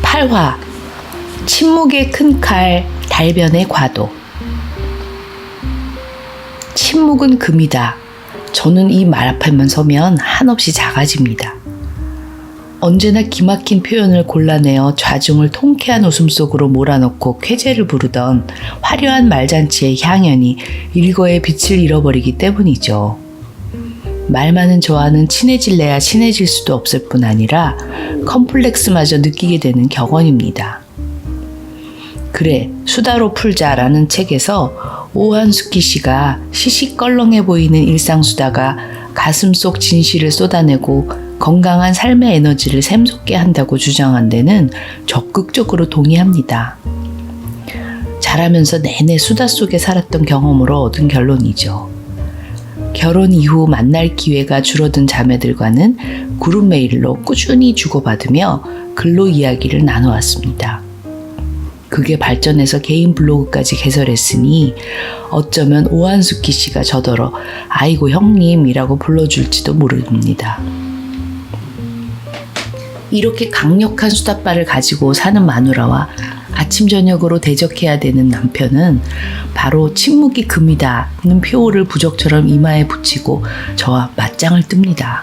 8화 침묵의 큰 칼, 달변의 과도. 침묵은 금이다. 저는 이 말 앞에만 서면 한없이 작아집니다. 언제나 기막힌 표현을 골라내어 좌중을 통쾌한 웃음속으로 몰아넣고 쾌재를 부르던 화려한 말잔치의 향연이 일거에 빛을 잃어버리기 때문이죠. 말 많은 저와는 친해질래야 친해질 수도 없을 뿐 아니라 컴플렉스마저 느끼게 되는 격언입니다. 그래, 수다로 풀자라는 책에서 오한숙희 씨가 시시껄렁해 보이는 일상수다가 가슴 속 진실을 쏟아내고 건강한 삶의 에너지를 샘솟게 한다고 주장한 데는 적극적으로 동의합니다. 자라면서 내내 수다 속에 살았던 경험으로 얻은 결론이죠. 결혼 이후 만날 기회가 줄어든 자매들과는 그룹 메일로 꾸준히 주고받으며 글로 이야기를 나눠왔습니다. 그게 발전해서 개인 블로그까지 개설했으니 어쩌면 오한숙희 씨가 저더러 아이고 형님이라고 불러줄지도 모릅니다. 이렇게 강력한 수다발을 가지고 사는 마누라와 아침 저녁으로 대적해야 되는 남편은 바로 침묵이 금이다는 표어를 부적처럼 이마에 붙이고 저와 맞짱을 뜹니다.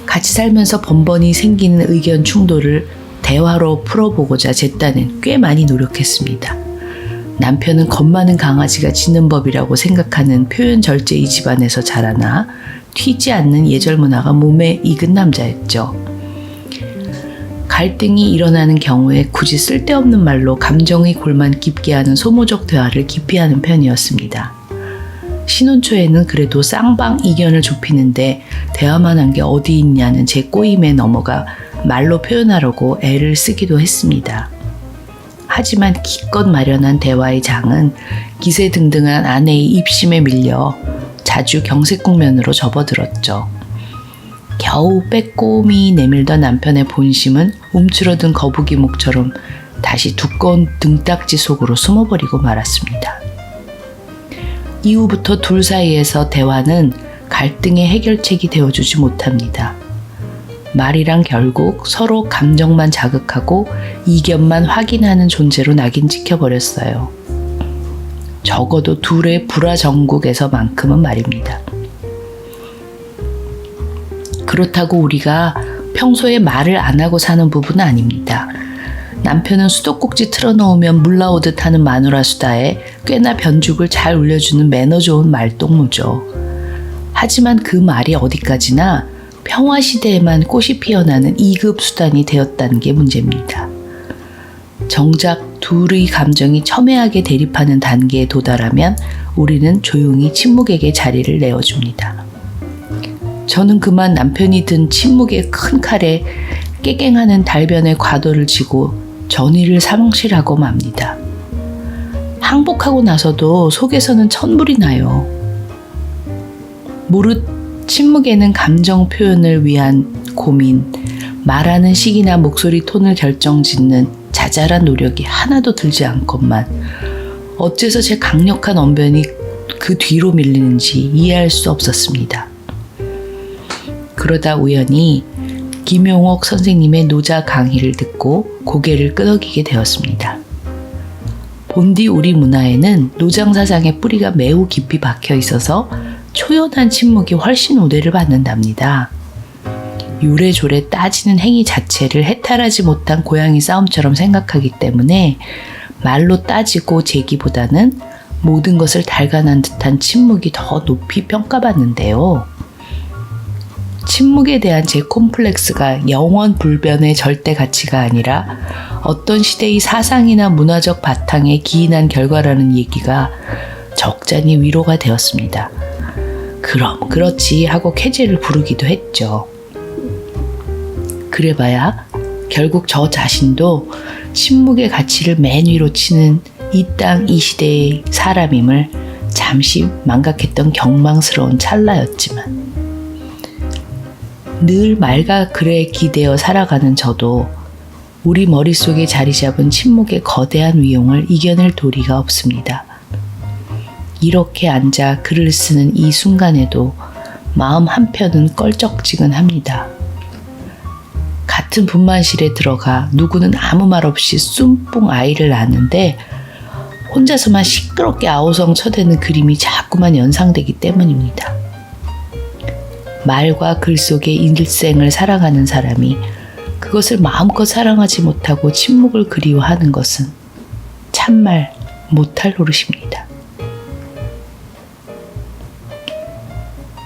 같이 살면서 번번이 생기는 의견 충돌을 대화로 풀어보고자 제 딴엔 꽤 많이 노력했습니다. 남편은 겁 많은 강아지가 짖는 법이라고 생각하는 표현 절제 이 집안에서 자라나 튀지 않는 예절 문화가 몸에 익은 남자였죠. 갈등이 일어나는 경우에 굳이 쓸데없는 말로 감정의 골만 깊게 하는 소모적 대화를 기피하는 편이었습니다. 신혼 초에는 그래도 쌍방 이견을 좁히는데 대화만 한 게 어디 있냐는 제 꼬임에 넘어가 말로 표현하려고 애를 쓰기도 했습니다. 하지만 기껏 마련한 대화의 장은 기세등등한 아내의 입심에 밀려 자주 경색국면으로 접어들었죠. 겨우 빼꼼히 내밀던 남편의 본심은 움츠러든 거북이 목처럼 다시 두꺼운 등딱지 속으로 숨어버리고 말았습니다. 이후부터 둘 사이에서 대화는 갈등의 해결책이 되어주지 못합니다. 말이란 결국 서로 감정만 자극하고 이견만 확인하는 존재로 낙인 찍혀버렸어요. 적어도 둘의 불화정국에서만큼은 말입니다. 그렇다고 우리가 평소에 말을 안 하고 사는 부부는 아닙니다. 남편은 수도꼭지 틀어놓으면 물 나오듯 하는 마누라 수다에 꽤나 변죽을 잘 울려주는 매너 좋은 말동무죠. 하지만 그 말이 어디까지나 평화시대에만 꽃이 피어나는 2급 수단이 되었다는 게 문제입니다. 정작 둘의 감정이 첨예하게 대립하는 단계에 도달하면 우리는 조용히 침묵에게 자리를 내어줍니다. 저는 그만 남편이 든 침묵의 큰 칼에 깨갱하는 달변의 과도를 쥐고 전의를 상실하고 맙니다. 항복하고 나서도 속에서는 천불이 나요. 무릇 침묵에는 감정 표현을 위한 고민, 말하는 시기나 목소리 톤을 결정짓는 자잘한 노력이 하나도 들지 않건만 어째서 제 강력한 언변이 그 뒤로 밀리는지 이해할 수 없었습니다. 그러다 우연히 김용옥 선생님의 노자 강의를 듣고 고개를 끄덕이게 되었습니다. 본디 우리 문화에는 노장사상의 뿌리가 매우 깊이 박혀 있어서 초연한 침묵이 훨씬 우대를 받는답니다. 요래조래 따지는 행위 자체를 해탈하지 못한 고양이 싸움처럼 생각하기 때문에 말로 따지고 제기보다는 모든 것을 달관한 듯한 침묵이 더 높이 평가받는데요. 침묵에 대한 제 콤플렉스가 영원 불변의 절대 가치가 아니라 어떤 시대의 사상이나 문화적 바탕에 기인한 결과라는 얘기가 적잖이 위로가 되었습니다. 그럼 그렇지 하고 쾌재를 부르기도 했죠. 그래봐야 결국 저 자신도 침묵의 가치를 맨 위로 치는 이 땅 이 시대의 사람임을 잠시 망각했던 경망스러운 찰나였지만 늘 말과 글에 기대어 살아가는 저도 우리 머릿속에 자리 잡은 침묵의 거대한 위용을 이겨낼 도리가 없습니다. 이렇게 앉아 글을 쓰는 이 순간에도 마음 한편은 껄쩍지근합니다. 같은 분만실에 들어가 누구는 아무 말 없이 쏨뽕 아이를 낳는데 혼자서만 시끄럽게 아우성 쳐대는 그림이 자꾸만 연상되기 때문입니다. 말과 글 속의 일생을 살아가는 사람이 그것을 마음껏 사랑하지 못하고 침묵을 그리워하는 것은 참말 못할 노릇입니다.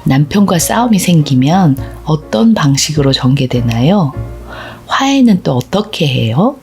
남편과 싸움이 생기면 어떤 방식으로 전개되나요? 화해는 또 어떻게 해요?